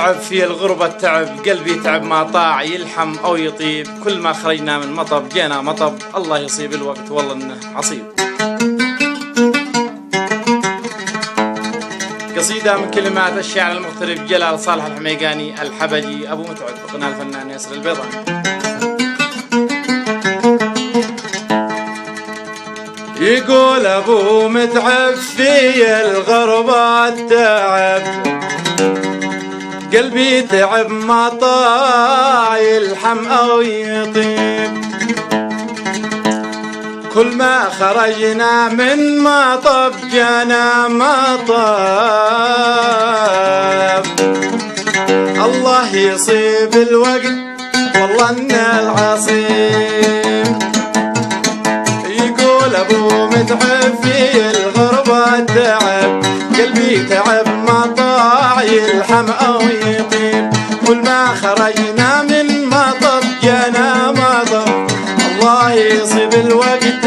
متعب في الغربة التعب، قلبي تعب ما طاع يلحم أو يطيب، كل ما خرجنا من مطب جينا مطب، الله يصيب الوقت والله إنه عصيب. قصيدة من كلمات الشاعر المغترب جلال صالح الحميقاني الحبجي أبو متعب، غنى الفنان ياسر البيضاني. يقول أبو متعب في الغربة التعب، قلبي تعب ما طاع يلحم أو يطيب، كل ما خرجنا من مطب جانا مطب، الله يصيب الوقت والله إن العصيب. يقول أبو متعب في الغربة تعب، قلبي تعب ما طاع يلحم أو يطيب، كل ما خرجنا من مطب جانا مطب، الله يصيب الوقت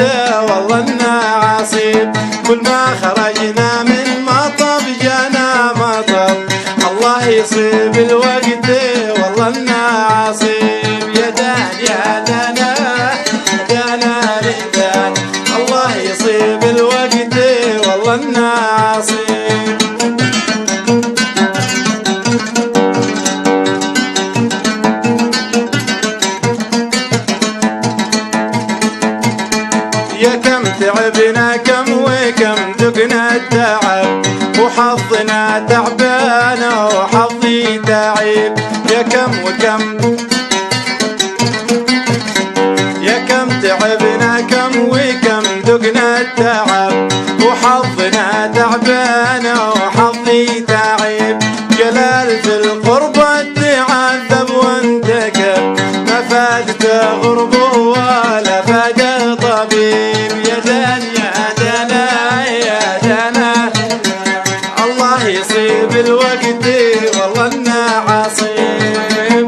والله إنه عصيب، كل ما خرجنا من مطب جانا مطب، الله يصيب الوقت والله إنه عصيب. يا دان يا دانا دانا لدان، الله يصيب الوقت والله إنه عصيب. يا كم تعبنا كم وكم ذقنا التعب، وحظنا تعبان وحظي تعيب، يا كم وكم يا كم تعبنا كم وكم ذقنا التعب، وحظنا تعبان وحظي تعيب، جلال في القربة تعذب وانتكب، ما فادته غربه ولا فاد طبيب. يا دان يا دانا يا دانا، الله يصيب الوقت والله إنه عصيب.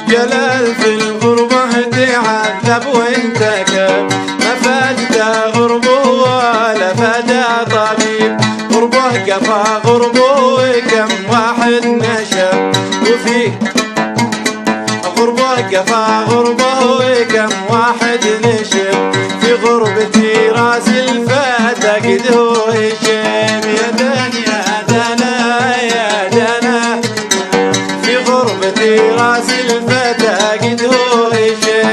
جلال في الغربة تعذب وانتكب، ما فادته غربه ولا فاد طبيب، غربه قفا غربه وكم واحد نشب، وفيه غربه قفا غربه وكم واحد نشب، في غربتي راس الفتى قد هو هشم. يا دان يا دانا يا دانا، في غربتي راس الفتى قد هو هشم.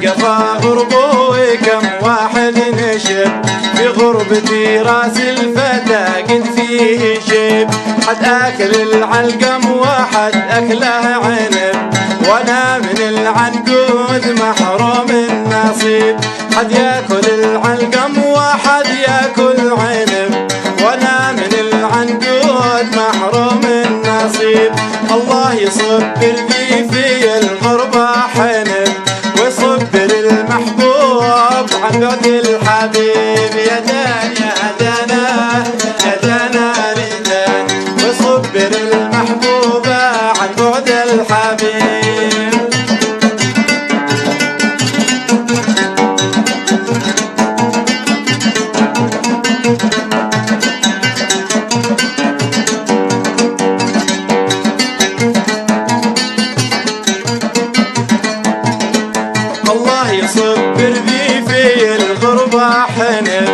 قفا غربه وكم واحد نشب، في غربتي راس الفتى قد فيه شيب، حد اكل العلقم وحد اكله عنب، وانا من العنقود محروم النصيب، حد ياكل العلقم وحد ياكل عنب، وانا من العنقود محروم النصيب، الله يصبر بي في الغربة حنب، ويصبر المحبوب عن بعد الحبيب. يا دان يا دانا يا دانا لدان، ويصبر المحبوب عن بعد الحبيب. الله يصبر بي في الغربة حنب،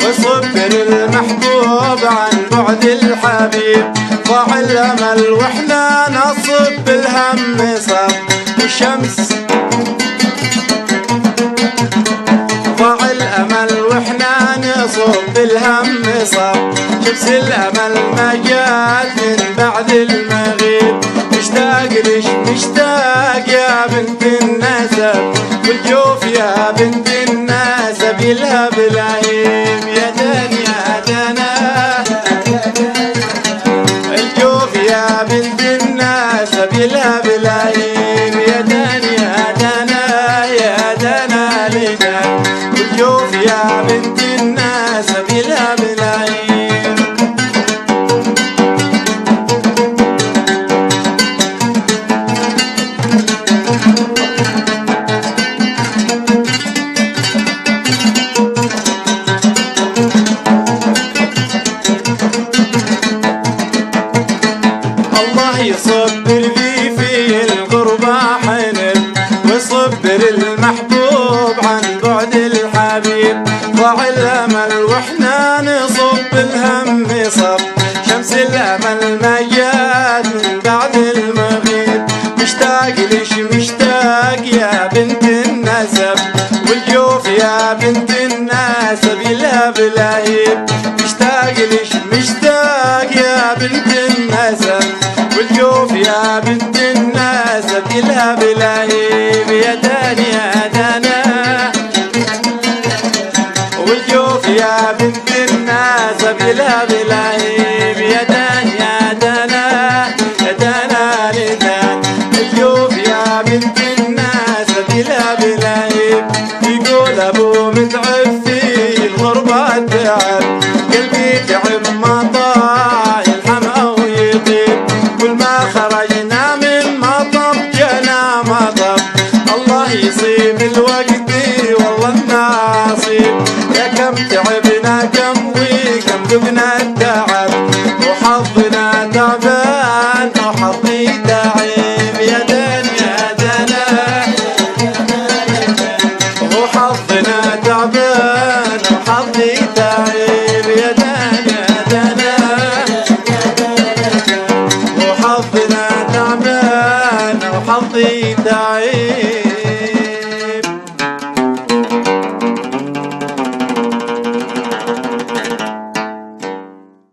ويصبر المحبوب عن بعد الحبيب، ضاع الأمل وإحنا نصب بالهم صب، والشمس ضاع الأمل وإحنا نصب بالهم صب، شمس الأمل ما جات من بعد المغيب، مشتاق ليش مشتاق يا بنت النسب، والجوف يا بنت النسب يلهب العيب. يا دان يا دانا، الجوف يا بنت النسب سبيلها بلاهيب يا داني يا دانا يا دانا لدان والجوف يا بنت الناس سبيلها بلاهيب يصبر لي في الغربة حنب ويصبر المحبوب عن بعد الحبيب ضاع الأمل واحنا نصب الهم صب شمس الأمل مجاد من بعد المغيب مشتاق ليش مشتاق يا بنت النسب والجوف يا بنت الناس سبيلها بلاهيب مشتاق ليش مشتاق يا بنت النسب والجوف يا بنت الناس سبيلها بلاهيب يا داني يا دانا والجوف يا بنت الناس سبيلها بلاهيب يا داني يا دانا يا دانا لدان الجوف يا بنت الناس سبيلها بلاهيب يقول ابو متعب في الغربة تعب قلبي تعب ما طاع يلحم او يطيب كل ما خرجنا من مطب جانا مطب الله يصيب الوقت والله الناصيب يا كم تعبنا كم وكم ذقنا التعب وحظنا تعبان وحظي تعب يا دان يا دانا وحظنا تعبان وحظي تعب يا دان يا دانا وحظنا تعبان وحظي تعب